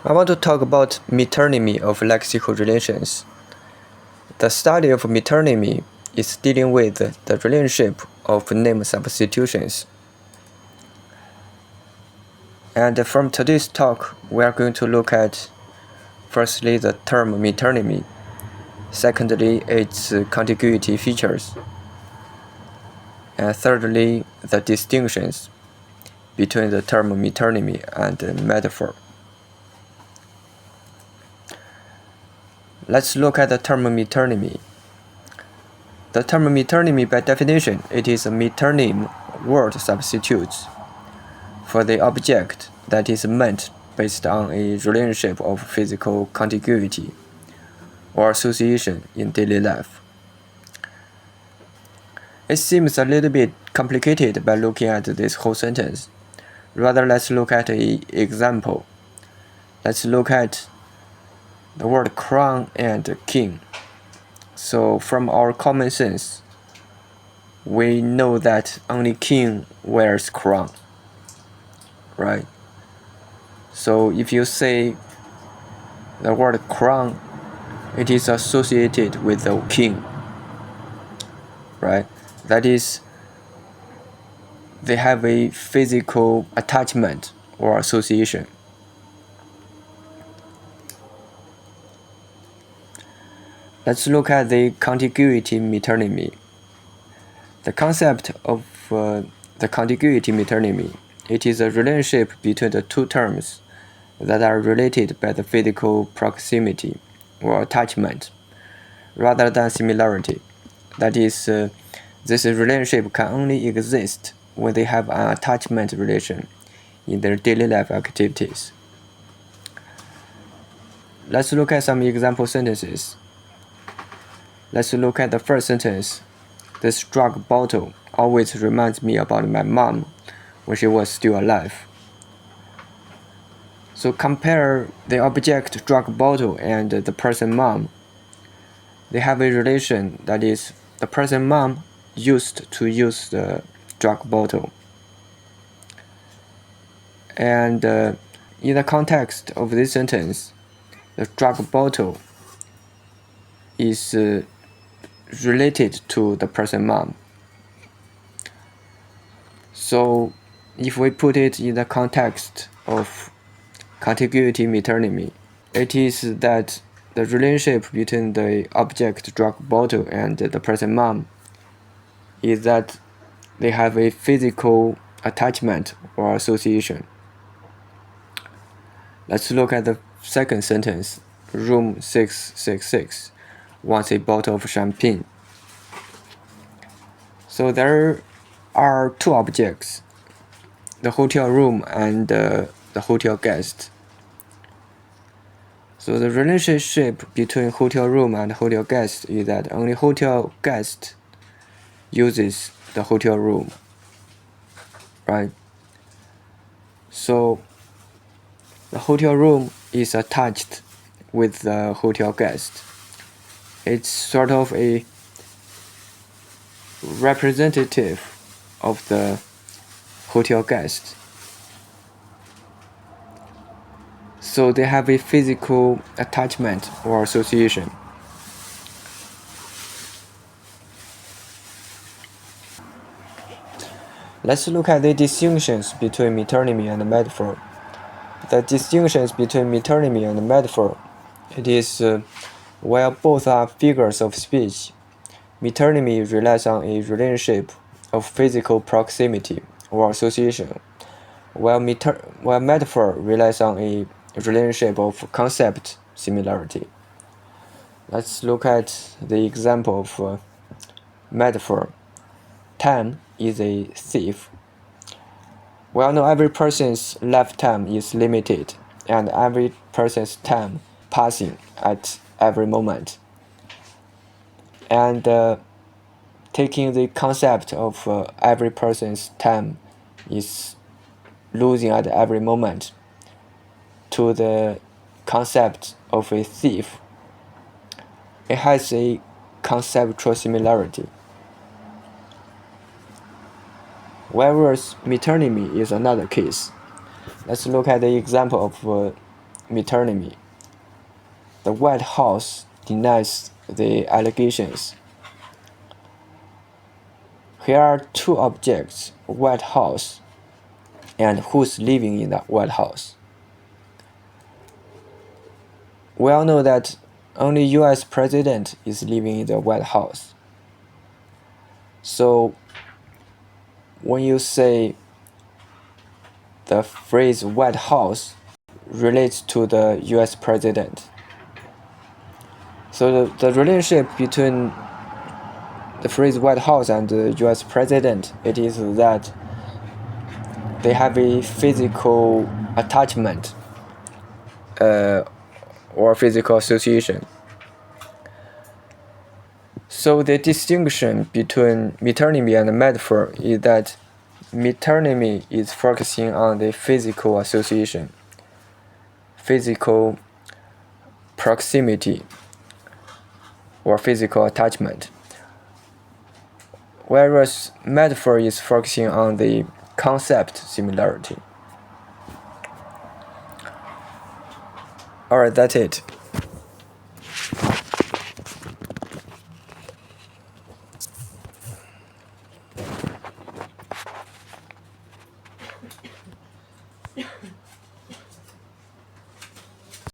I want to talk about metonymy of lexical relations. The study of metonymy is dealing with the relationship of name substitutions. And from today's talk, we are going to look at firstly the term metonymy, secondly its contiguity features, and thirdly the distinctions between the term metonymy and metaphor. Let's look at the term metonymy. The term metonymy, by definition, it is a metonym word substitute for the object that is meant based on a relationship of physical contiguity or association in daily life. It seems a little bit complicated by looking at this whole sentence. Rather, let's look at an example. Let's look at the word crown and king. So from our common sense, we know that only king wears crown, right? So if you say the word crown, it is associated with the king, right? That is, they have a physical attachment or association. Let's look at the contiguity metonymy. The concept of the contiguity metonymy, it is a relationship between the two terms that are related by the physical proximity or attachment rather than similarity. That is, this relationship can only exist when they have an attachment relation in their daily life activities. Let's look at some example sentences. Let's look at the first sentence. This drug bottle always reminds me about my mom when she was still alive. So compare the object drug bottle and the person mom. They have a relation, that is, the person mom used to use the drug bottle. And in the context of this sentence, the drug bottle is related to the person mom. So if we put it in the context of contiguity metonymy, it is that the relationship between the object drug bottle and the person mom is that they have a physical attachment or association. Let's look at the second sentence. Room 666 wants a bottle of champagne. So there are two objects, the hotel room and the hotel guest. So the relationship between hotel room and hotel guest is that only hotel guest uses the hotel room, right? So the hotel room is attached with the hotel guest. It's sort of a representative of the hotel guest. So they have a physical attachment or association. Let's look at the distinctions between metonymy and metaphor. The distinctions between metonymy and metaphor, it is while both are figures of speech, metonymy relies on a relationship of physical proximity or association, while metaphor relies on a relationship of concept similarity. Let's look at the example of metaphor. Time is a thief. We all know every person's lifetime is limited, and every person's time passing at every moment. And taking the concept of every person's time is losing at every moment to the concept of a thief, it has a conceptual similarity. Whereas metonymy is another case. Let's look at the example of metonymy. The White House denies the allegations. Here are two objects, White House and who's living in the White House. We all know that only US President is living in the White House. So when you say the phrase White House relates to the US President, so the relationship between the phrase White House and the US President, it is that they have a physical attachment or physical association. So the distinction between metonymy and metaphor is that metonymy is focusing on the physical association, physical proximity, or physical attachment, whereas metaphor is focusing on the concept similarity. Alright, that's it.